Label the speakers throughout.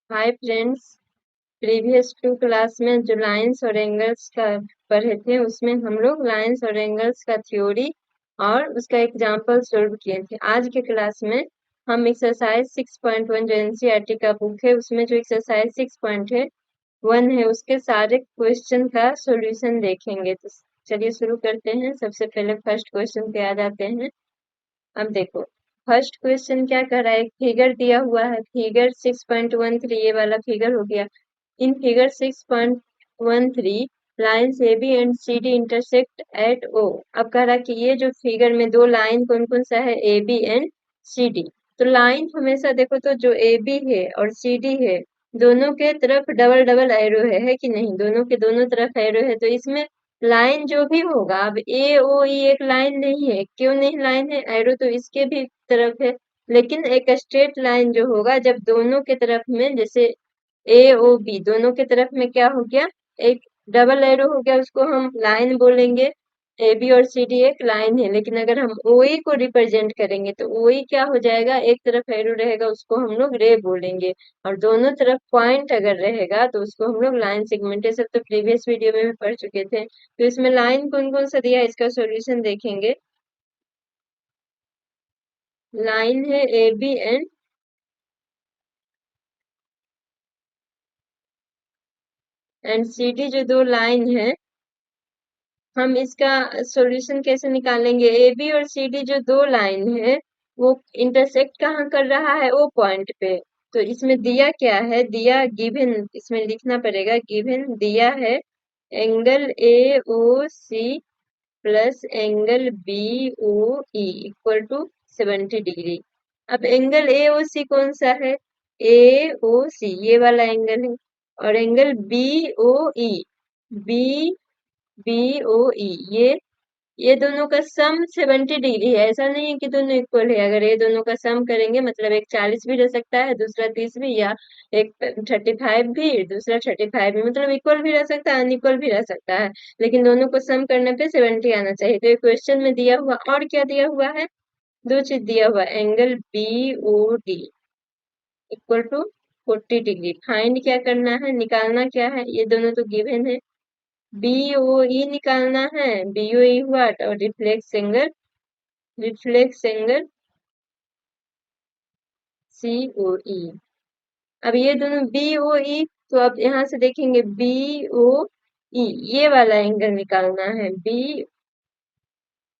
Speaker 1: हाय friends. Previous two class में जो lines और एंगल्स का पढ़े थे उसमें हम लोग लाइंस और एंगल्स का थ्योरी और उसका एग्जांपल सॉल्व किए थे। आज के क्लास में हम एक्सरसाइज 6.1 जो एनसीईआरटी का बुक है उसमें जो एक्सरसाइज 6.1 है उसके सारे क्वेश्चन का सॉल्यूशन देखेंगे। तो चलिए शुरू करते हैं। सबसे पहले फर्स्ट क्वेश्चन पे आ जाते हैं। अब देखो, फर्स्ट क्वेश्चन क्या कर रहा है, एक फिगर दिया हुआ है, फिगर 6.13 ये वाला फिगर हो गया। In figure 6.13 lines A B and C D intersect at O. अब कह रहा है कि ये जो फिगर में दो लाइन कौन कौन सा है, A B and C D. तो लाइन हमेशा देखो तो जो ए बी है और सी डी है दोनों के तरफ डबल डबल एरो है कि नहीं, दोनों के दोनों तरफ एरो है। तो इसमें लाइन जो भी होगा, अब ए ओ ई एक लाइन नहीं है, क्यों नहीं लाइन है, एरो तो इसके भी तरफ है। लेकिन एक स्ट्रेट लाइन जो होगा जब दोनों के तरफ में, जैसे ए ओ बी दोनों के तरफ में क्या हो गया, एक डबल एरो हो गया, उसको हम लाइन बोलेंगे। ए बी और सी डी एक लाइन है, लेकिन अगर हम ओ ई को रिप्रेजेंट करेंगे तो ओ ई क्या हो जाएगा, एक तरफ एरो रहेगा उसको हम लोग रे बोलेंगे, और दोनों तरफ पॉइंट अगर रहेगा तो उसको हम लोग लाइन सेगमेंट। ये सब तो प्रीवियस वीडियो में भी पढ़ चुके थे। तो इसमें लाइन कौन कौन सा दिया है इसका सॉल्यूशन देखेंगे। लाइन है A B and C D, जो दो लाइन है हम इसका सॉल्यूशन कैसे निकालेंगे। ए बी और सी डी जो दो लाइन है वो इंटरसेक्ट कहाँ कर रहा है, ओ पॉइंट पे। तो इसमें दिया क्या है, दिया गिवन, इसमें लिखना पड़ेगा गिवन दिया है angle A O C plus angle B O E equal to 70 degree. अब एंगल ए ओ सी कौन सा है, ए ओ सी ये वाला एंगल है, और एंगल बी ओ ई, बी बी ओ ई ये दोनों का सम 70 डिग्री है। ऐसा नहीं है कि दोनों इक्वल है, अगर ये दोनों का सम करेंगे मतलब एक 40 भी रह सकता है, दूसरा 30 भी, या एक 35 भी, दूसरा 35 भी, मतलब इक्वल भी रह सकता है, अनइक्वल भी रह सकता है, लेकिन दोनों को सम करने पे 70 आना चाहिए। तो ये क्वेश्चन में दिया हुआ, और क्या दिया हुआ है, दो चीज दिया हुआ, angle B O D equal to 40 degree. Find क्या करना है, निकालना क्या है, ये दोनों तो गिवन है। बी ओ ई निकालना है, बी ओ ई व्हाट, और रिफ्लेक्स एंगल सी ओ ई। अब ये दोनों बी ओ ई, तो अब यहाँ से देखेंगे बी ओ ई ये वाला एंगल निकालना है,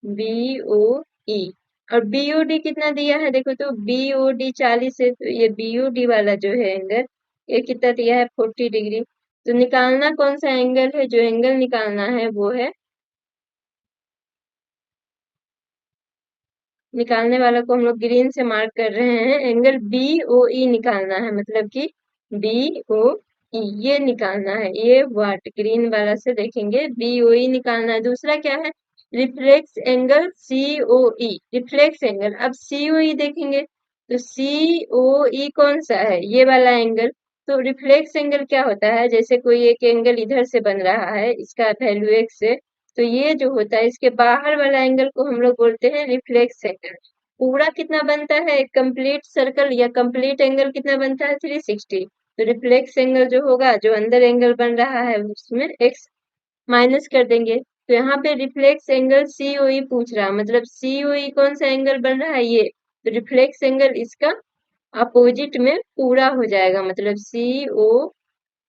Speaker 1: बी ओ ई। और बी ओ डी कितना दिया है देखो तो, बी ओ डी 40 है, तो ये बी ओ डी वाला जो है एंगल ये कितना दिया है, 40 डिग्री। तो निकालना कौन सा एंगल है, जो एंगल निकालना है वो है, निकालने वाला को हम लोग ग्रीन से मार्क कर रहे हैं, एंगल बी ओ ई निकालना है, मतलब कि बी ओ ई ये निकालना है, ये व्हाट ग्रीन वाला से देखेंगे बी ओ ई निकालना है। दूसरा क्या है, रिफ्लेक्स एंगल सी ओ ई, रिफ्लेक्स एंगल। अब सी ओ ई देखेंगे तो सी ओ ई कौन सा है, ये वाला एंगल। तो रिफ्लेक्स एंगल क्या होता है, जैसे कोई एक एंगल इधर से बन रहा है, इसका वैल्यू एक्स है, तो ये जो होता है इसके बाहर वाला एंगल को हम लोग बोलते हैं रिफ्लेक्स एंगल। पूरा कितना बनता है, एक कंप्लीट सर्कल या कंप्लीट एंगल कितना बनता है, 360। तो रिफ्लेक्स एंगल जो होगा, जो अंदर एंगल बन रहा है उसमें एक्स माइनस कर देंगे। तो यहाँ पे रिफ्लेक्स एंगल सीओई पूछ रहा, मतलब सीओई कौन सा एंगल बन रहा है, ये। तो रिफ्लेक्स एंगल इसका अपोजिट में पूरा हो जाएगा, मतलब सीओ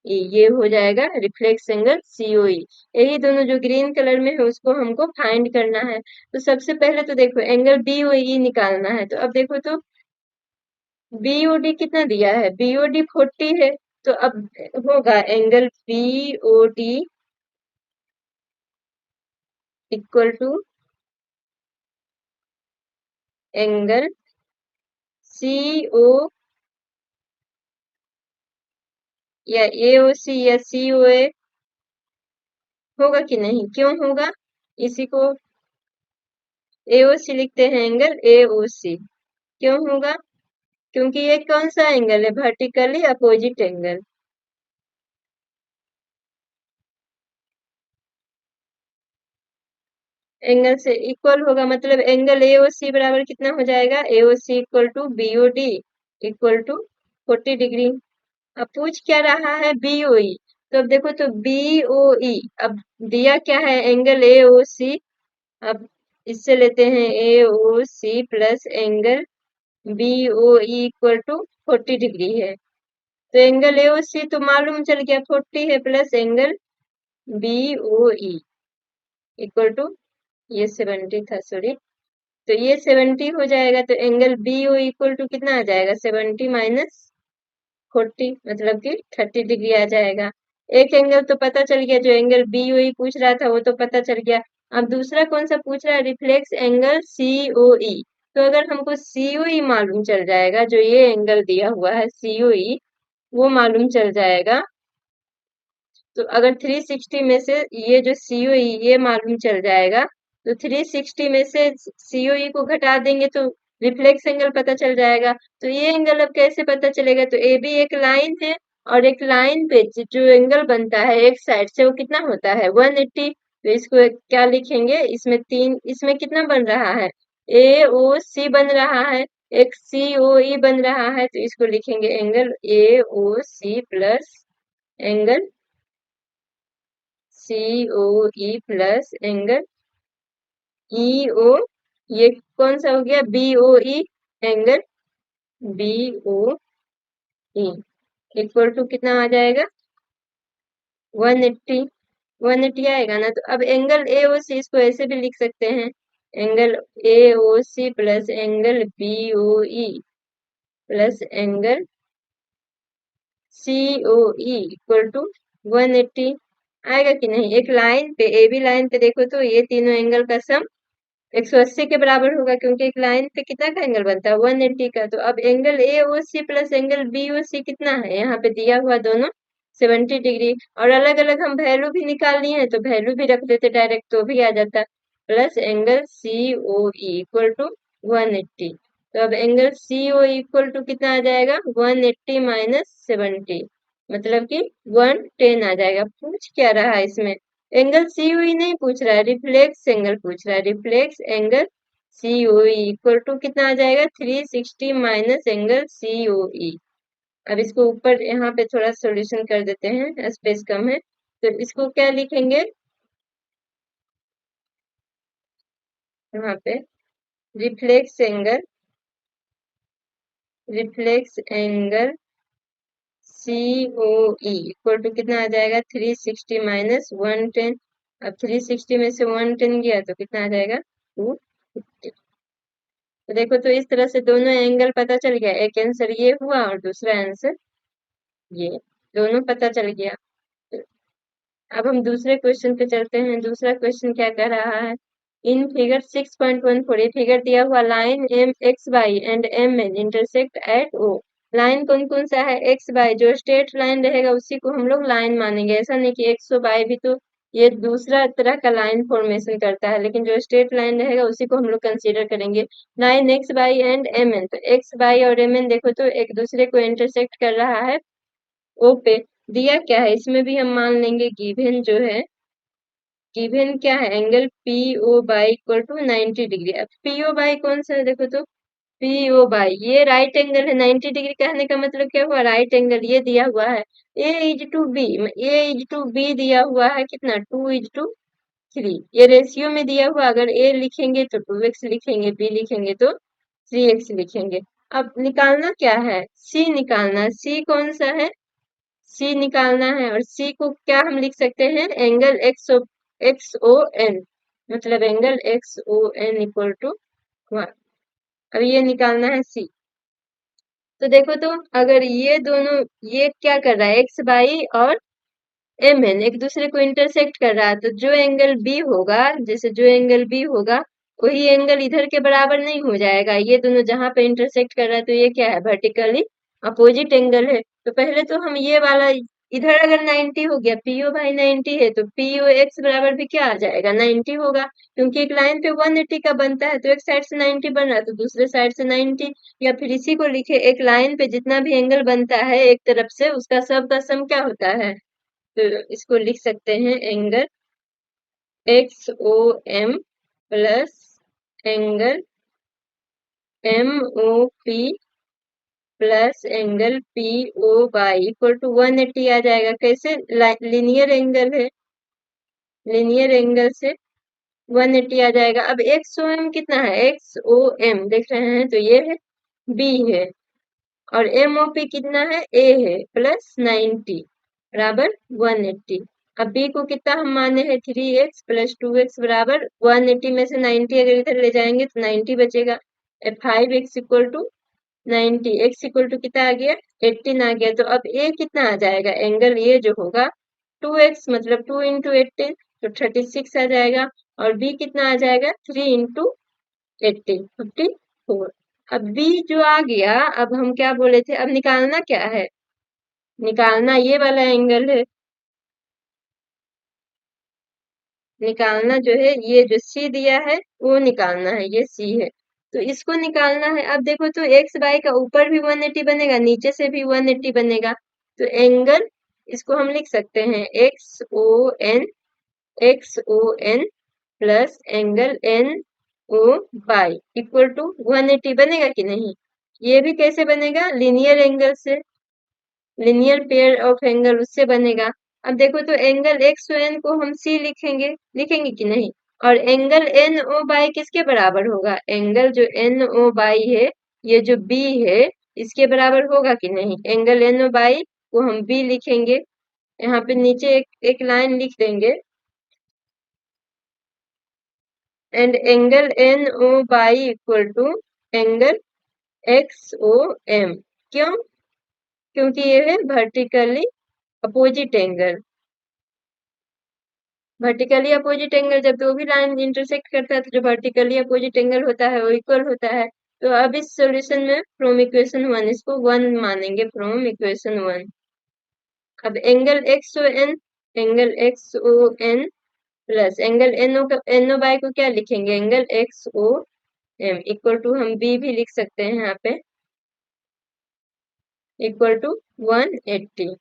Speaker 1: ये हो जाएगा रिफ्लेक्स एंगल सीओई। यही दोनों जो ग्रीन कलर में है उसको हमको फाइंड करना है। तो सबसे पहले तो देखो एंगल बीओई निकालना है, तो अब देखो तो बीओडी कितना दिया है, बीओडी 40 है, तो अब होगा angle BOD equal to angle CO या एओसी या सीओए, होगा कि नहीं, क्यों होगा, इसी को एओसी लिखते हैं, एंगल एओसी क्यों होगा, क्योंकि ये कौन सा एंगल है, वर्टिकली अपोजिट एंगल। एंगल से इक्वल होगा, मतलब एंगल एओसी बराबर कितना हो जाएगा, AOC equal to BOD equal to 40 degree. अब पूछ क्या रहा है, बीओई। तो अब देखो तो बीओई, अब दिया क्या है, एंगल ए ओ सी। अब इससे लेते हैं A O C plus angle BOE equal to 40 degree है। तो एंगल ए ओ सी तो मालूम चल गया 40 है, plus angle BOE equal to, ये 70 था सॉरी, तो ये 70 हो जाएगा। तो एंगल बीओ इक्वल टू कितना आ जाएगा, 70 माइनस 40, मतलब कि 30 डिग्री आ जाएगा। एक एंगल तो पता चल गया, जो एंगल बीओई पूछ रहा था वो तो पता चल गया। अब दूसरा कौन सा पूछ रहा है, रिफ्लेक्स एंगल सीओई। तो अगर हमको सीओई मालूम चल जाएगा, जो ये एंगल दिया हुआ है सीओई, वो मालूम चल जाएगा, तो अगर 360 में से ये जो सीओई ये मालूम चल जाएगा, तो 360 में से सीओई को घटा देंगे तो रिफ्लेक्स एंगल पता चल जाएगा। तो ये एंगल अब कैसे पता चलेगा, तो ए भी एक लाइन है, और एक लाइन पे जो एंगल बनता है एक साइड से वो कितना होता है, 180। तो इसको क्या लिखेंगे, इसमें तीन, इसमें कितना बन रहा है, ए ओ सी बन रहा है, एक सी ओ ई बन रहा है, तो इसको लिखेंगे angle A O C plus angle C O E plus angle E O, ये कौन सा हो गया, B O E, angle B O E equal to कितना आ जाएगा, 180। 180 आएगा ना। तो अब एंगल ए ओ सी इसको ऐसे भी लिख सकते हैं, angle A O C plus angle B O E plus angle C O E equal to 180। आएगा कि नहीं, एक लाइन पे, ए बी लाइन पे देखो तो ये तीनों एंगल का सम 180 के बराबर होगा, क्योंकि एक लाइन पे कितना का एंगल बनता है, 180 का। तो अब angle A O C plus angle B O C कितना है, यहाँ पे दिया हुआ दोनों 70 डिग्री, और अलग अलग हम वैल्यू भी निकाल लिए हैं, तो वैल्यू भी रख देते डायरेक्ट तो भी आ जाता, plus angle C O equal to 180। तो अब angle C O equal to कितना आ जाएगा, 180 माइनस 70, मतलब कि 110 आ जाएगा। पूछ क्या रहा है इसमें, एंगल सीओई नहीं पूछ रहा है, रिफ्लेक्स एंगल पूछ रहा है, reflex angle COE equal to कितना आ जाएगा, 360 माइनस एंगल सीओई। अब इसको ऊपर यहाँ पे थोड़ा सॉल्यूशन कर देते हैं, स्पेस कम है, तो इसको क्या लिखेंगे, यहाँ पे reflex angle, reflex angle COE equal to कितना आ जाएगा, 360 माइनस 110। अब 360 में से 110 गया तो कितना आ जाएगा, 250। तो देखो तो इस तरह से दोनों एंगल पता चल गया, एक आंसर ये हुआ और दूसरा आंसर ये, दोनों पता चल गया। तो अब हम दूसरे क्वेश्चन पे चलते हैं। दूसरा क्वेश्चन क्या कह रहा है, इन फिगर 6.14 ये फिगर दिया हुआ, line M X Y and M N intersect at O. Line कौन कौन सा है, एक्स वाई, जो स्ट्रेट लाइन रहेगा उसी को हम लोग लाइन मानेंगे, ऐसा नहीं कि एक्स वाई भी तो ये दूसरा तरह का लाइन फॉर्मेशन करता है, लेकिन जो स्ट्रेट लाइन रहेगा उसी को हम लोग कंसीडर करेंगे। Line X Y and M N, तो एक्स वाई और एम एन देखो तो एक दूसरे को इंटरसेक्ट कर रहा है ओ पे। दिया क्या है, इसमें भी हम मान लेंगे गिवन जो है, गिवन क्या है, angle P O Y equal to 90 degree. अब पी ओ बाई कौन सा है, देखो तो पी ओ बाई ये राइट एंगल है, 90 डिग्री कहने का मतलब क्या हुआ, राइट एंगल ये दिया हुआ है। A is to B, A is to B दिया हुआ है कितना, 2:3, ये रेशियो में दिया हुआ, अगर ए लिखेंगे तो 2x लिखेंगे, बी लिखेंगे तो 3x लिखेंगे। अब निकालना क्या है, सी निकालना है, सी कौन सा है, सी निकालना है, और सी को क्या हम लिख सकते हैं, एंगल एक्स ओ एन, मतलब angle X O N equal to 1। अब ये निकालना है सी। तो देखो तो अगर ये दोनों, ये क्या कर रहा है, एक्स बाई और एम एन एक दूसरे को इंटरसेक्ट कर रहा है, तो जो एंगल बी होगा, जैसे जो एंगल बी होगा वही एंगल इधर के बराबर नहीं हो जाएगा, ये दोनों जहां पे इंटरसेक्ट कर रहा है, तो ये क्या है, वर्टिकली अपोजिट एंगल है। तो पहले तो हम ये वाला, इधर अगर 90 हो गया, पीओ बाई 90 है, तो पीओ एक्स बराबर भी क्या आ जाएगा, 90 होगा, क्योंकि एक लाइन पे 180 का बनता है, तो एक साइड से 90 बन रहा है तो दूसरे साइड से 90। या फिर इसी को लिखे, एक लाइन पे जितना भी एंगल बनता है एक तरफ से, उसका सब का सम क्या होता है, तो इसको लिख सकते हैं angle X O M plus angle M O P plus angle P O Y equal to 180 आ जाएगा। कैसे? लीनियर एंगल है, लीनियर एंगल से 180 आ जाएगा। अब एक्स ओ एम कितना है? एक्स ओ एम देख रहे हैं तो ये है, बी है, और एम ओ पी कितना है? ए है, प्लस 90 बराबर 180। अब बी को कितना हम माने हैं? 3x प्लस 2x बराबर 180 में से 90 अगर इधर ले जाएंगे तो 90 बचेगा। 5x equal to 90, x equal to कितना आ गया? 18 आ गया। तो अब a कितना आ जाएगा? एंगल ये जो होगा 2x मतलब 2 इंटू 18 तो 36 आ जाएगा। और b कितना आ जाएगा? 3 इंटू 18 54। अब b जो आ गया, अब हम क्या बोले थे? अब निकालना क्या है? निकालना ये वाला एंगल है, निकालना जो है ये जो c दिया है वो निकालना है, ये c है तो इसको निकालना है। अब देखो तो एक्स बाई का ऊपर भी 180 बनेगा, नीचे से भी 180 बनेगा। तो एंगल इसको हम लिख सकते हैं X O N plus angle N O Y equal to 180 बनेगा कि नहीं? ये भी कैसे बनेगा? लीनियर एंगल से, लीनियर पेयर ऑफ एंगल उससे बनेगा। अब देखो तो एंगल एक्स ओ एन को हम सी लिखेंगे, लिखेंगे कि नहीं? और एंगल एन ओ बाई किसके बराबर होगा? एंगल जो एन ओ बाई है, ये जो बी है, इसके बराबर होगा कि नहीं? एंगल एन ओ बाई को हम बी लिखेंगे, यहाँ पे नीचे एक लाइन लिख देंगे, and angle N O Y equal to angle X O M. क्यों? क्योंकि ये है vertically opposite angle. Vertically opposite angle जब दो भी लाइन इंटरसेक्ट करता है तो जो वर्टिकली अपोजिट एंगल होता है वो इक्वल होता है। तो अब इस सॉल्यूशन में फ्रॉम इक्वेशन 1 इसको 1 मानेंगे, फ्रॉम इक्वेशन 1। अब angle X O N, angle X O N plus angle N O का एन ओ बाई को क्या लिखेंगे? Angle X O M equal to हम बी भी लिख सकते हैं यहाँ पे, इक्वल टू 180।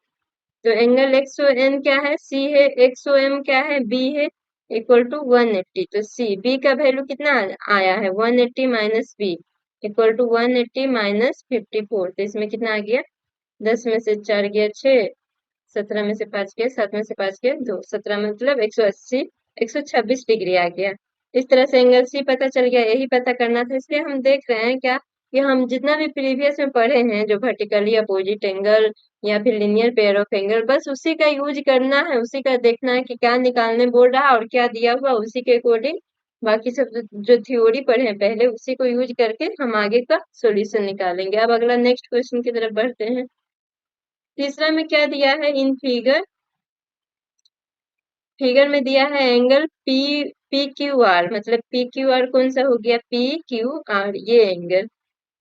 Speaker 1: तो एंगल एक्स ओ एन क्या है? सी है, एक्स ओ एम क्या है? बी है, इक्वल टू 180। तो सी बी का वैल्यू कितना आया है? 180 minus B equal to 180 minus 54। तो इसमें कितना आ गया? 10 में से 4 गया 6, 17 में से 5 गया 7 में से 5 गया 2, 17 मतलब 180, 126 डिग्री आ गया। इस तरह से एंगल सी पता चल गया, यही पता करना था। इसलिए हम देख रहे हैं क्या कि हम जितना भी प्रीवियस में पढ़े हैं जो वर्टिकली अपोजिट एंगल या फिर लिनियर पेयर ऑफ एंगल, बस उसी का यूज करना है, उसी का देखना है कि क्या निकालने बोल रहा है और क्या दिया हुआ, उसी के अकॉर्डिंग बाकी सब जो थ्योरी पढ़े हैं पहले उसी को यूज करके हम आगे का सॉल्यूशन निकालेंगे। अब अगला नेक्स्ट क्वेश्चन की तरफ बढ़ते हैं। तीसरा में क्या दिया है? इन फिगर, फिगर में दिया है angle P P Q R, मतलब पी क्यू आर कौन सा हो गया? पी क्यू आर ये एंगल,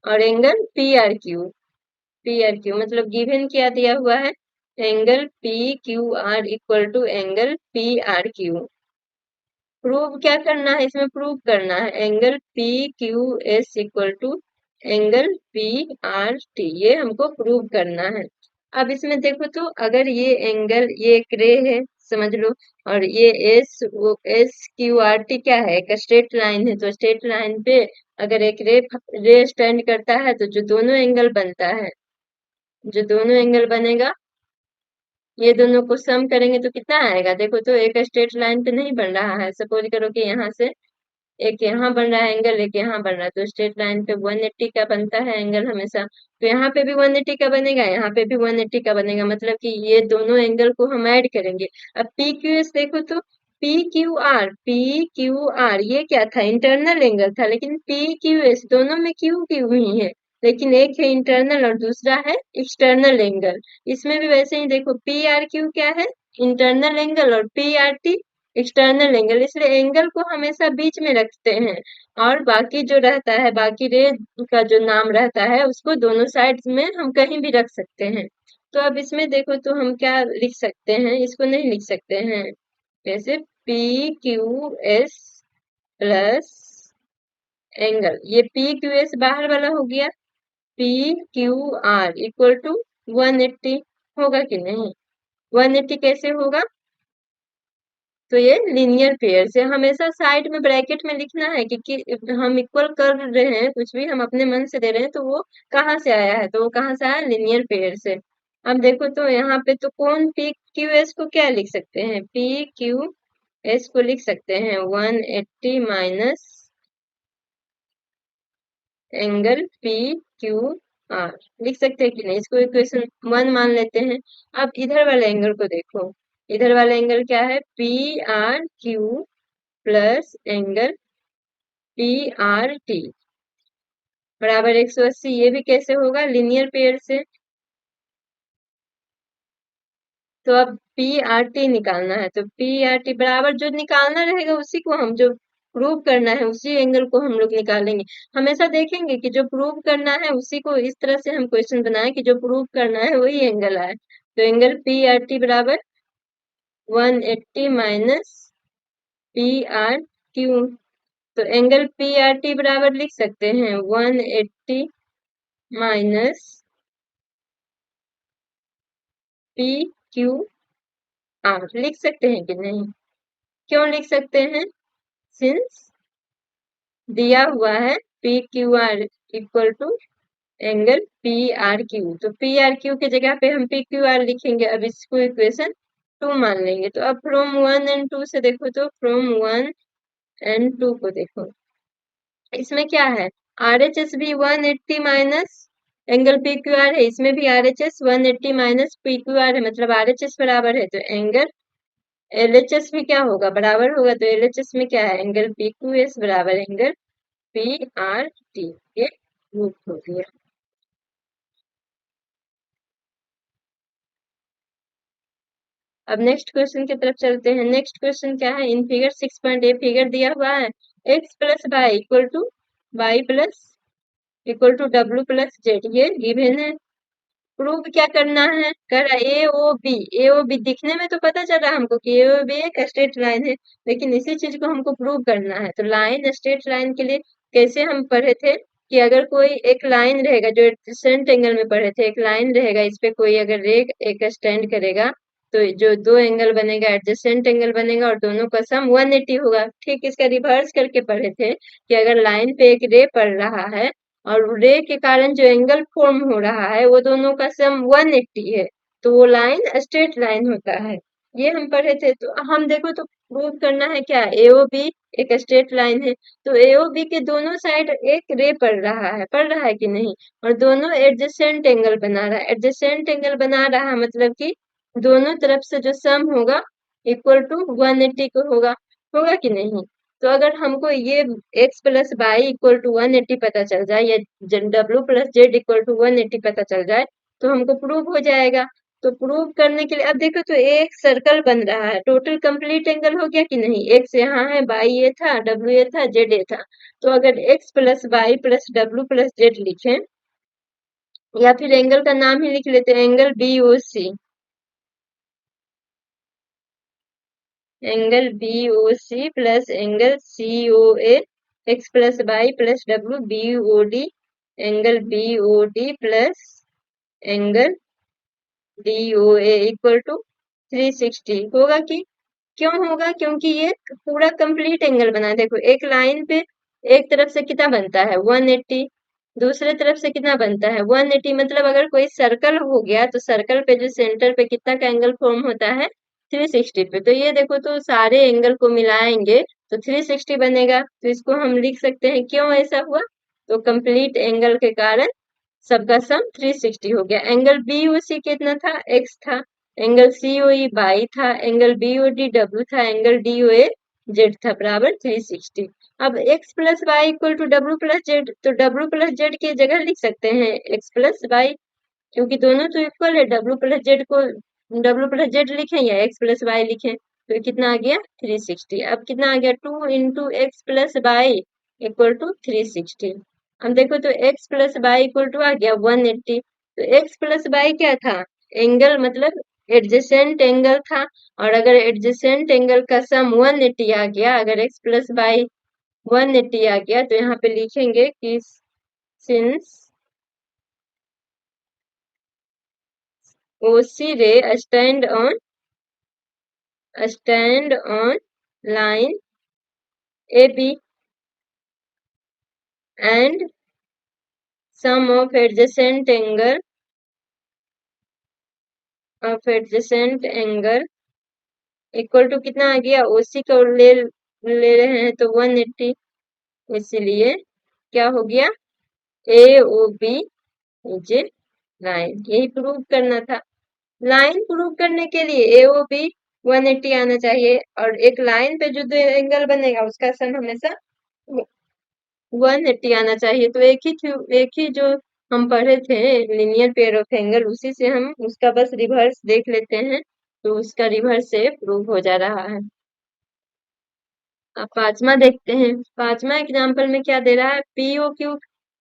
Speaker 1: और angle P R Q, P R Q मतलब गिवन क्या दिया हुआ है? Angle P Q R equal to angle P R Q. Prove क्या करना है? इसमें प्रूव करना है angle P Q S equal to angle P R T, ये हमको प्रूव करना है। अब इसमें देखो तो अगर ये एंगल, ये एक रे है समझ लो, और ये एस क्यू आर टी क्या है? एक स्ट्रेट लाइन है। तो स्ट्रेट लाइन पे अगर एक रे रे स्टैंड करता है तो जो दोनों एंगल बनता है, जो दोनों एंगल बनेगा, ये दोनों को सम करेंगे तो कितना आएगा? देखो तो एक स्ट्रेट लाइन पे नहीं बन रहा है। सपोज करो कि यहाँ से एक यहाँ बन रहा है एंगल, एक यहाँ बन रहा है, तो स्ट्रेट लाइन पे 180 का बनता है एंगल हमेशा। तो यहाँ पे भी 180 का बनेगा, यहाँ पे भी 180 का बनेगा, मतलब कि ये दोनों एंगल को हम ऐड करेंगे। अब पी क्यू एस देखो तो पी क्यू आर ये क्या था? इंटरनल एंगल था, लेकिन पी क्यू एस दोनों में क्यू क्यू ही है, लेकिन एक है इंटरनल और दूसरा है एक्सटर्नल एंगल। इसमें भी वैसे ही देखो, पी आर क्यू क्या है? इंटरनल एंगल, और P R T external angle, इसलिए एंगल को हमेशा बीच में रखते हैं, और बाकी जो रहता है, बाकी रे का जो नाम रहता है उसको दोनों साइड में हम कहीं भी रख सकते हैं। तो अब इसमें देखो तो हम क्या लिख सकते हैं? इसको नहीं लिख सकते हैं जैसे P Q S plus angle, ये पी क्यू एस बाहर वाला हो गया, P Q R equal to 180 होगा कि नहीं? 180 कैसे होगा? तो ये लीनियर पेयर से हमेशा साइड में ब्रैकेट में लिखना है कि हम इक्वल कर रहे हैं, कुछ भी हम अपने मन से दे रहे हैं तो वो कहाँ से आया है, तो वो कहाँ से आया, लीनियर पेयर से। अब देखो तो यहाँ पे तो कौन पी क्यू एस को क्या लिख सकते हैं, पी क्यू एस को लिख सकते हैं 180 minus angle P Q are, लिख सकते हैं कि नहीं, इसको इक्वेशन 1 मान लेते हैं। अब इधर वाले एंगल को देखो, इधर वाला एंगल क्या है, P R Q plus angle P R T बराबर 180। ये भी कैसे होगा, लीनियर पेयर से। तो अब पी आर टी निकालना है, तो पी आर टी बराबर जो निकालना रहेगा उसी को हम, जो प्रूव करना है उसी एंगल को हम लोग निकालेंगे। हमेशा देखेंगे कि जो प्रूव करना है उसी को, इस तरह से हम क्वेश्चन बनाए कि जो प्रूव करना है वही एंगल आए। तो एंगल पी आर टी बराबर 180 माइनस पी आर क्यू। तो एंगल पी आर टी बराबर लिख सकते हैं 180 माइनस पी क्यू आर, लिख सकते हैं कि नहीं, क्यों लिख सकते हैं, सिंस दिया हुआ है P Q R equal to angle P R Q, तो पी आर क्यू की जगह पे हम पी क्यू आर लिखेंगे। अब इसको इक्वेशन 2 मान लेंगे। तो अब फ्रॉम 1 एंड 2 से देखो, तो फ्रॉम 1 एंड 2 को देखो, इसमें क्या है, आर एच एस भी 180 minus angle P Q are है, इसमें भी R H S 180 minus P Q are है, मतलब आर एच एस बराबर है, तो एंगल एल एच एस भी क्या होगा, बराबर होगा। तो एल एच एस में क्या है, एंगल पी क्यू एस बराबर एंगल पी आर टी, ये प्रूफ हो गया। अब नेक्स्ट क्वेश्चन की तरफ चलते हैं। नेक्स्ट क्वेश्चन क्या है, इन फिगर 6.a फिगर दिया हुआ है x plus Y equal to Y plus equal to W plus Z, ये गिवन है। प्रूव क्या करना है, कर ए ओ बी, ए ओ बी दिखने में तो पता चल रहा है हमको कि ए ओ बी एक स्ट्रेट लाइन है, लेकिन इसी चीज को हमको प्रूव करना है। तो लाइन स्ट्रेट लाइन के लिए कैसे हम पढ़े थे कि अगर कोई एक लाइन रहेगा, जो एडजेसेंट एंगल में पढ़े थे, एक लाइन रहेगा, इस पे कोई अगर रे एक स्टैंड करेगा तो जो दो एंगल बनेगा एडजेसेंट एंगल बनेगा और दोनों का सम 180 होगा। ठीक इसका रिवर्स करके पढ़े थे कि अगर लाइन पे एक रे पड़ रहा है और रे के कारण जो एंगल फॉर्म हो रहा है वो दोनों का सम 180 है, तो वो लाइन स्ट्रेट लाइन होता है। ये हम पढ़े थे। तो हम देखो तो प्रूव करना है क्या, एओ बी एक स्ट्रेट लाइन है, तो एओ बी के दोनों साइड एक रे पड़ रहा है कि नहीं, और दोनों एडजेसेंट एंगल बना रहा है। एडजेसेंट एंगल बना रहा है मतलब कि दोनों तरफ से जो सम होगा इक्वल टू 180 को होगा, होगा कि नहीं। तो अगर हमको ये x plus Y equal to 180 पता चल जाए, या W plus Z equal to 180 पता चल जाए, तो हमको प्रूव हो जाएगा। तो प्रूव करने के लिए अब देखो तो एक सर्कल बन रहा है, टोटल कंप्लीट एंगल हो गया कि नहीं, x यहाँ है, y ये था, w ये था, z ये था। तो अगर x plus Y plus W plus Z लिखें, या फिर एंगल का नाम ही लिख लेते हैं, angle B O C, angle B O C plus angle C O A, X plus Y plus W B O D, angle B O D plus angle D O A equal to 360 होगा कि, क्यों होगा, क्योंकि ये पूरा complete angle बना है। देखो एक लाइन पे एक तरफ से कितना बनता है 180, दूसरे तरफ से कितना बनता है 180, मतलब अगर कोई सर्कल हो गया तो सर्कल पे जो सेंटर पे कितना का एंगल फॉर्म होता है 360 पे। तो ये देखो तो सारे एंगल को मिलाएंगे तो 360 बनेगा। तो इसको हम लिख सकते हैं, क्यों ऐसा हुआ, तो कंप्लीट एंगल के कारण सबका सम 360 हो गया। एंगल बी ओ सी कितना था, एक्स था, angle C O E y था, एंगल बी ओ डी डब्ल्यू था, angle D O A z था, बराबर 360। अब x plus Y equal to W plus z, तो डब्ल्यू प्लस जेड की जगह लिख सकते हैं x प्लस वाई, क्योंकि दोनों तो इक्वल है। डब्ल्यू प्लस जेड को डब्ल्यू प्लस जेड लिखें या x प्लस वाई लिखें, तो कितना आ गया 360। अब कितना आ गया 2 into x plus Y equal to 360। हम देखो तो x plus Y equal to आ गया 180। तो x प्लस वाई क्या था, एंगल मतलब एडजेसेंट एंगल था, और अगर एडजेसेंट एंगल का सम 180 आ गया, अगर x प्लस वाई 180 आ गया, तो यहाँ पे लिखेंगे कि since OC ray stand on stand on line AB and sum of adjacent angle equal to कितना आ गया, ओसी को ले रहे हैं तो 180, इसलिए क्या हो गया, ए ओ बी इज लाइन। यही प्रूव करना था। लाइन प्रूव करने के लिए ए ओ बी 180 आना चाहिए, और एक लाइन पे जो दो एंगल बनेगा उसका सम हमेशा 180 आना चाहिए। तो एक ही जो हम पढ़े थे लीनियर पेयर ऑफ एंगल, उसी से हम उसका बस रिवर्स देख लेते हैं, तो उसका रिवर्स से प्रूव हो जा रहा है। अब पांचवा देखते हैं। पांचवा एग्जाम्पल में क्या दे रहा है, पी ओ क्यू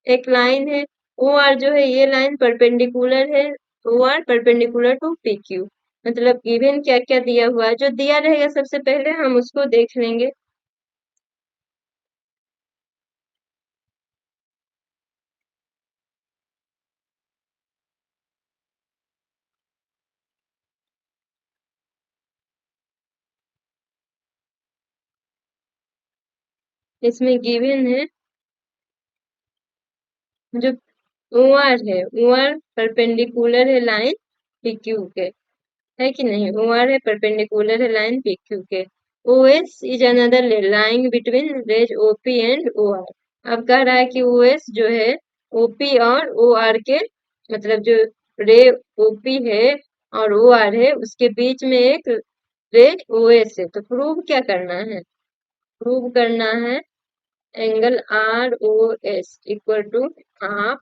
Speaker 1: एक लाइन है, ओ आर जो है ये लाइन परपेंडिकुलर है, O R perpendicular to P Q. मतलब गिवन क्या क्या दिया हुआ है, जो दिया रहेगा सबसे पहले हम उसको देख लेंगे। इसमें गिवन है जो ओ आर है, ओ आर परपेंडिकुलर है लाइन पी क्यू के, है कि नहीं, ओ आर है परपेंडिकुलर है लाइन पी क्यू के। O S is another line between rays OP and O R. अब कह रहा है कि ओ एस जो है ओपी और ओ आर के, मतलब जो रे ओपी है और ओ आर है उसके बीच में एक रे ओ एस है। तो प्रूव क्या करना है, प्रूव करना है angle R O S equal to half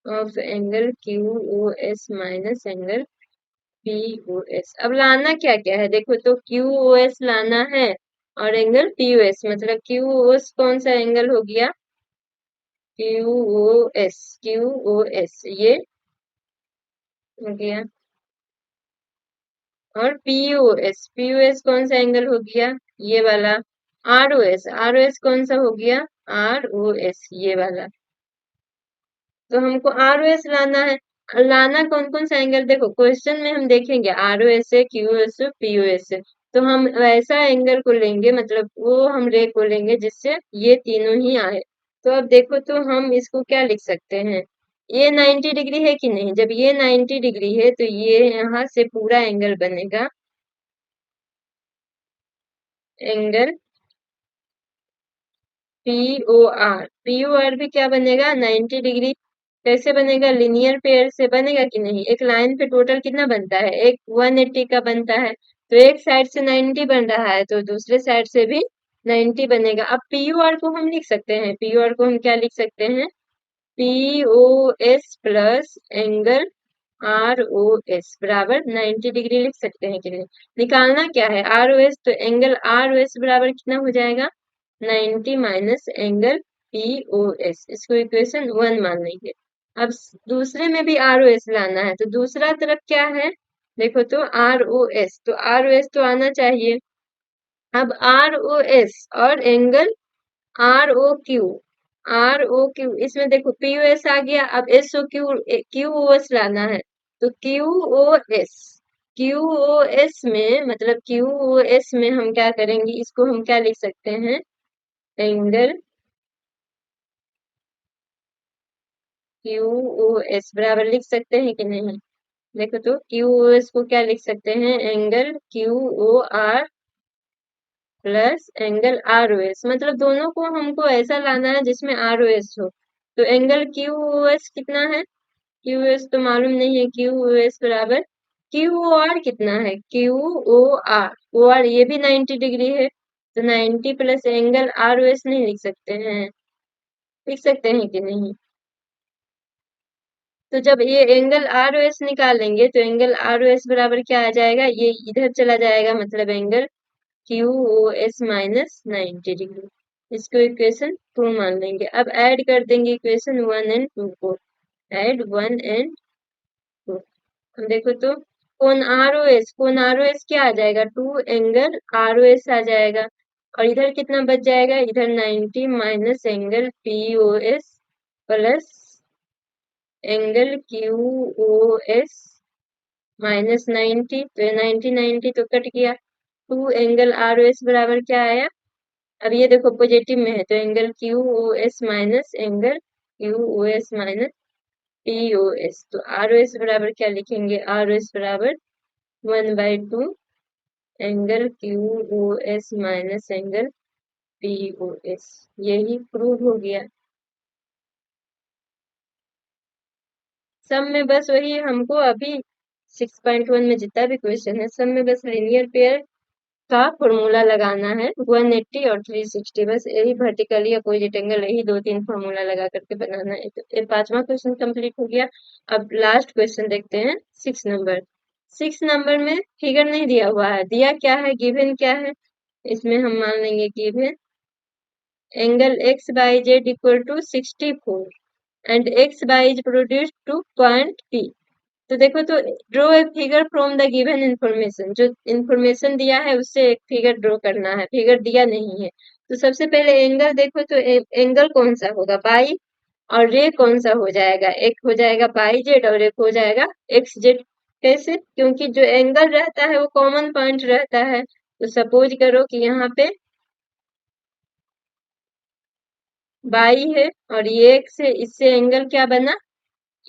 Speaker 1: of angle Q O S minus angle P O S. अब लाना क्या क्या है, देखो तो क्यू ओ एस लाना है और एंगल पी ओ एस, मतलब क्यू ओ एस कौन सा एंगल हो गया, Q O S, Q O S ये हो गया, और P O S, P O S कौन सा एंगल हो गया, ये वाला। R O S, R O S कौन सा हो गया, आर ओ एस ये वाला। तो हमको आर ओ एस लाना है। लाना कौन कौन सा एंगल, देखो क्वेश्चन में हम देखेंगे आर ओ एस है, क्यू एस है, पी ओ एस है, तो हम वैसा एंगल को लेंगे, मतलब वो हम रे को लेंगे जिससे ये तीनों ही आए। तो अब देखो तो हम इसको क्या लिख सकते हैं, ये 90 डिग्री है कि नहीं, जब ये 90 डिग्री है तो ये यहाँ से पूरा एंगल बनेगा, angle P O R, P O R भी क्या बनेगा 90 डिग्री। कैसे बनेगा, लीनियर पेयर से बनेगा कि नहीं, एक लाइन पे टोटल कितना बनता है, एक 180 का बनता है, तो एक साइड से 90 बन रहा है तो दूसरे साइड से भी 90 बनेगा। अब पी ओ आर को हम लिख सकते हैं, पी ओ आर को हम क्या लिख सकते हैं, P O S plus angle R O S बराबर 90 डिग्री लिख सकते हैं कि नहीं। निकालना क्या है आर ओ एस, तो एंगल आर ओ एस बराबर कितना हो जाएगा, 90 minus angle P O S, इसको इक्वेशन 1 मान लेंगे। अब दूसरे में भी आर ओ एस लाना है, तो दूसरा तरफ क्या है, देखो तो आर ओ एस, तो आर ओ एस तो आना चाहिए। अब आर ओ एस और angle R O Q, R O Q, इसमें देखो पी ओ एस आ गया, अब S O Q, Q O S लाना है, तो Q O S, Q O S में, मतलब क्यू ओ एस में हम क्या करेंगे, इसको हम क्या लिख सकते हैं, एंगल क्यू ओ एस बराबर लिख सकते हैं कि नहीं। देखो तो क्यू ओ एस को क्या लिख सकते हैं, angle Q O R plus angle R O S, मतलब दोनों को हमको ऐसा लाना है जिसमें आर ओ एस हो। तो एंगल क्यू ओ एस कितना है, क्यू एस तो मालूम नहीं है, क्यू ओ एस बराबर क्यू ओ आर कितना है, Q O R, O R ये भी 90 डिग्री है, तो 90 plus angle R O S नहीं लिख सकते हैं, लिख सकते हैं कि नहीं। तो जब ये एंगल आर ओ एस निकालेंगे तो एंगल आर ओ एस बराबर क्या आ जाएगा, ये इधर चला जाएगा, मतलब angle Q O S minus 90 degree. इसको इक्वेशन 2 मान लेंगे। अब ऐड कर देंगे इक्वेशन 1 एंड 2 को, ऐड 1 एंड 2। हम देखो तो कोण आर ओ एस, कोण आर ओ एस क्या आ जाएगा, 2 एंगल आर ओ एस आ जाएगा, और इधर कितना बच जाएगा, इधर 90 minus angle P O S plus angle Q O S minus 90, तो 90 90 तो कट गया, two angle R O S बराबर क्या आया? अब ये देखो पॉजिटिव में है तो angle Q O S minus angle Q O S minus P O S. तो आर ओ एस बराबर क्या लिखेंगे? आर ओ एस बराबर 1/2 angle Q O S minus angle P O S. यही प्रूव हो गया। सब में बस वही हमको अभी 6.1 में जितना भी क्वेश्चन है सब में बस लीनियर पेयर का फॉर्मूला लगाना है। 180 और 360 बस यही वर्टिकली अपोजिट एंगल यही दो तीन फॉर्मूला लगा करके बनाना है। तो ये पांचवा क्वेश्चन कंप्लीट हो गया। अब लास्ट क्वेश्चन देखते हैं 6 नंबर। 6 नंबर में फिगर नहीं दिया हुआ है, दिया क्या है, गिवन क्या है। इसमें हम मान लेंगे given angle X Y Z equal to 64 and X Y is produced to point P. तो देखो तो draw a figure from the given information, जो इंफॉर्मेशन दिया है उससे एक फिगर ड्रॉ करना है, फिगर दिया नहीं है। तो सबसे पहले एंगल देखो तो एंगल कौन सा होगा, बाई, और रे कौन सा हो जाएगा, एक हो जाएगा बाई जेड और एक हो जाएगा एक्स जेड। कैसे? क्योंकि जो एंगल रहता है वो कॉमन पॉइंट रहता है। तो सपोज करो कि यहाँ पे बाई है और ये एक्स है, इससे एंगल क्या बना,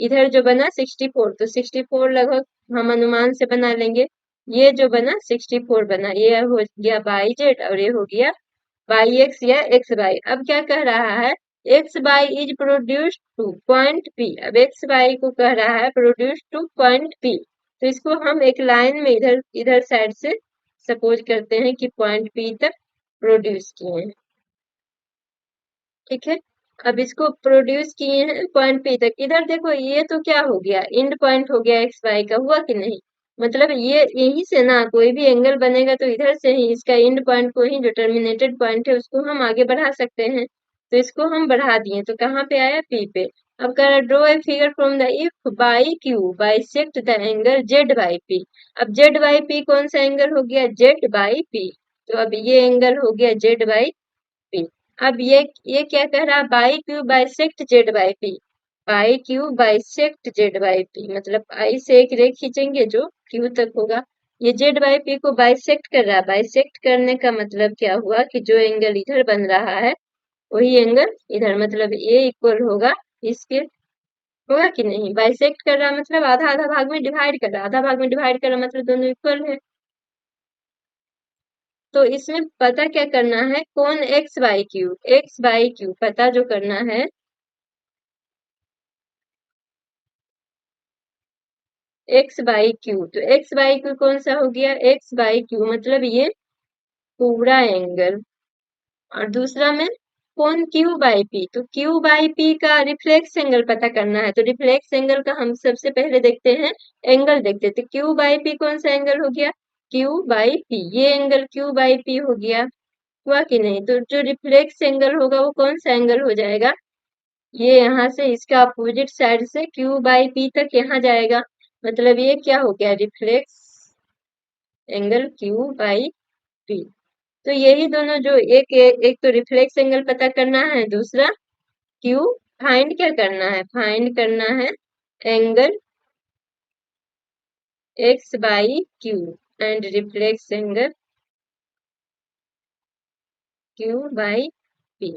Speaker 1: इधर जो बना 64, तो 64 लगभग हम अनुमान से बना लेंगे। ये जो बना 64 बना, ये हो गया बाई जेड और ये हो गया बाई एक्स या एक्स बाई। अब क्या कह रहा है, x Y is produced to point P. अब एक्स बाई को कह रहा है प्रोड्यूस टू पॉइंट पी। तो इसको हम एक लाइन में इधर इधर साइड से सपोज करते हैं कि पॉइंट पी तक प्रोड्यूस किए हैं। ठीक है, अब इसको प्रोड्यूस किए हैं पॉइंट पी तक। इधर देखो ये तो क्या हो गया, एंड पॉइंट हो गया एक्स वाई का, हुआ कि नहीं। मतलब ये यही से ना कोई भी एंगल बनेगा तो इधर से ही इसका एंड पॉइंट को ही, जो टर्मिनेटेड पॉइंट है उसको हम आगे बढ़ा सकते हैं। तो इसको हम बढ़ा दिए तो कहाँ पे आया, पी पे। अब कह रहा draw a figure from the if by Q bisect the angle Z by P. अब जेड बाई पी कौन सा एंगल हो गया, जेड बाई पी। तो अब ये एंगल हो गया जेड बाई पी। अब ये क्या कह रहा है, by Q bisect Z by P. Y Q bisect Z by P मतलब आई से एक रेख खींचेंगे जो क्यू तक होगा। ये जेड बाई पी को बाइसेक्ट कर रहा है। बाइसेक्ट करने का मतलब क्या हुआ कि जो एंगल इधर बन रहा है वही एंगल इधर, मतलब ए इक्वल होगा इसके, होगा कि नहीं। बाइसेक्ट कर रहा मतलब आधा आधा भाग में डिवाइड कर रहा, आधा भाग में डिवाइड कर रहा मतलब दोनों इक्वल है। तो इसमें पता क्या करना है, कौन एक्स बाई क्यू पता जो करना है। एक्स बाई क्यू, तो एक्स बाई क्यू कौन सा हो गया, एक्स बाई क्यू मतलब ये पूरा एंगल। और दूसरा में कौन, क्यू बाई पी, तो क्यू बाई पी का रिफ्लेक्स एंगल पता करना है। तो रिफ्लेक्स एंगल का हम सबसे पहले देखते हैं, एंगल देखते हैं। तो क्यू बाई पी कौन सा एंगल हो गया, क्यू बाई पी, ये एंगल क्यू बाई पी हो गया, हुआ कि नहीं। तो जो रिफ्लेक्स एंगल होगा वो कौन सा एंगल हो जाएगा, ये यहाँ से इसका अपोजिट साइड से क्यू बाई पी तक यहाँ जाएगा, मतलब ये क्या हो गया, reflex angle Q Y P. तो यही दोनों जो एक तो रिफ्लेक्स एंगल पता करना है, दूसरा क्यू फाइंड क्या करना है, फाइंड करना है angle X Y Q and reflex angle Q Y P.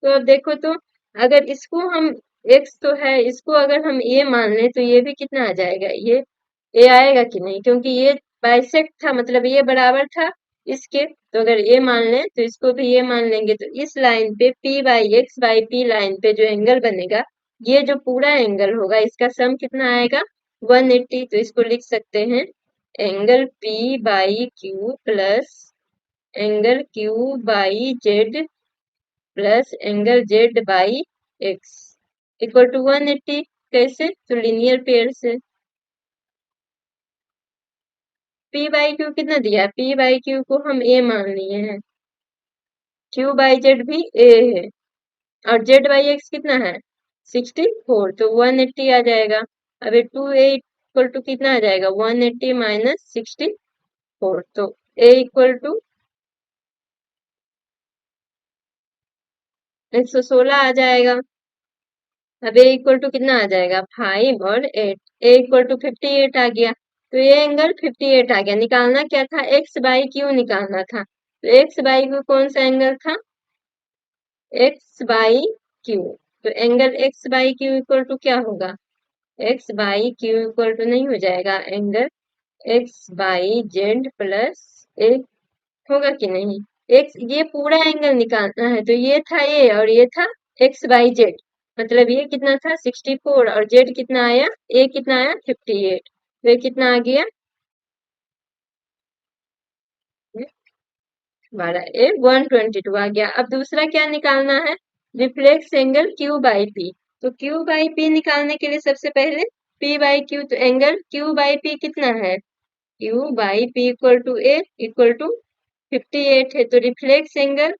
Speaker 1: तो अब देखो तो अगर इसको हम, एक्स तो है, इसको अगर हम ए मान लें तो ये भी कितना आ जाएगा, ये आएगा कि नहीं, क्योंकि ये बाइसेक्ट था मतलब ये बराबर था इसके। तो अगर ये मान लें तो इसको भी ये मान लेंगे, तो इस लाइन पे P by x by P line पे जो एंगल बनेगा, ये जो पूरा एंगल होगा इसका सम कितना आएगा, 180। तो इसको लिख सकते हैं angle P Y Q plus angle Q Y Z plus angle Z Y X equal to 180। कैसे, तो लीनियर पेयर से। पी बाई क्यू कितना दिया है, पी बाई क्यू को हम ए मान लिए हैं, क्यू बाई जेड भी ए है, और जेड बाई एक्स कितना है 64, तो 180 आ जाएगा। अब 2a इक्वल टू कितना आ जाएगा, 180 माइनस 64, तो a इक्वल टू 116 आ जाएगा। अब a इक्वल टू कितना आ जाएगा, 5 और 8, a इक्वल टू 58 आ गया। तो ये एंगल 58 आ गया। निकालना क्या था, एक्स बाई क्यू निकालना था। तो एक्स बाई क्यू कौन सा एंगल था, एक्स बाई क्यू। तो angle X Y Q equal to क्या होगा, X Y Q equal to नहीं हो जाएगा angle X Y Z plus A, होगा कि नहीं। एक्स, ये पूरा एंगल निकालना है, तो ये था ए और ये था एक्स बाई जेड, मतलब ये कितना था 64 और जेड कितना आया, ए कितना आया 58। तो ये कितना आ गया, हमारा ए 122 आ गया। अब दूसरा क्या निकालना है, reflex angle Q Y P. तो क्यू बाई पी निकालने के लिए सबसे पहले पी बाई क्यू, तो एंगल क्यू बाई पी कितना है, Q Y P equal to A equal to 58 है। तो reflex angle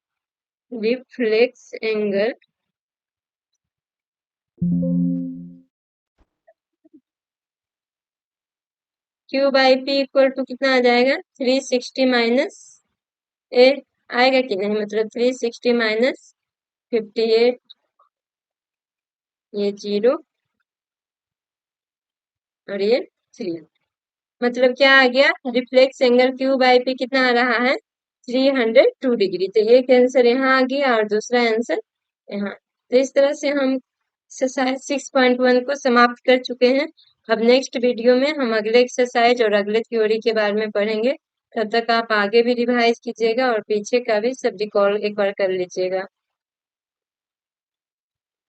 Speaker 1: Q Y P equal to कितना आ जाएगा, 360 माइनस ए, आएगा कि नहीं, मतलब 360 माइनस 58, ये 0 और ये 3, मतलब क्या आ गया, reflex angle Q Y P कितना आ रहा है, 302 डिग्री। तो ये आंसर यहाँ आ गया और दूसरा आंसर यहाँ। तो इस तरह से हम एक्सरसाइज 6.1 को समाप्त कर चुके हैं। अब नेक्स्ट वीडियो में हम अगले एक्सरसाइज और अगले थ्योरी के बारे में पढ़ेंगे। तब तक आप आगे भी रिवाइज कीजिएगा और पीछे का भी सब रिकॉल एक बार कर लीजिएगा।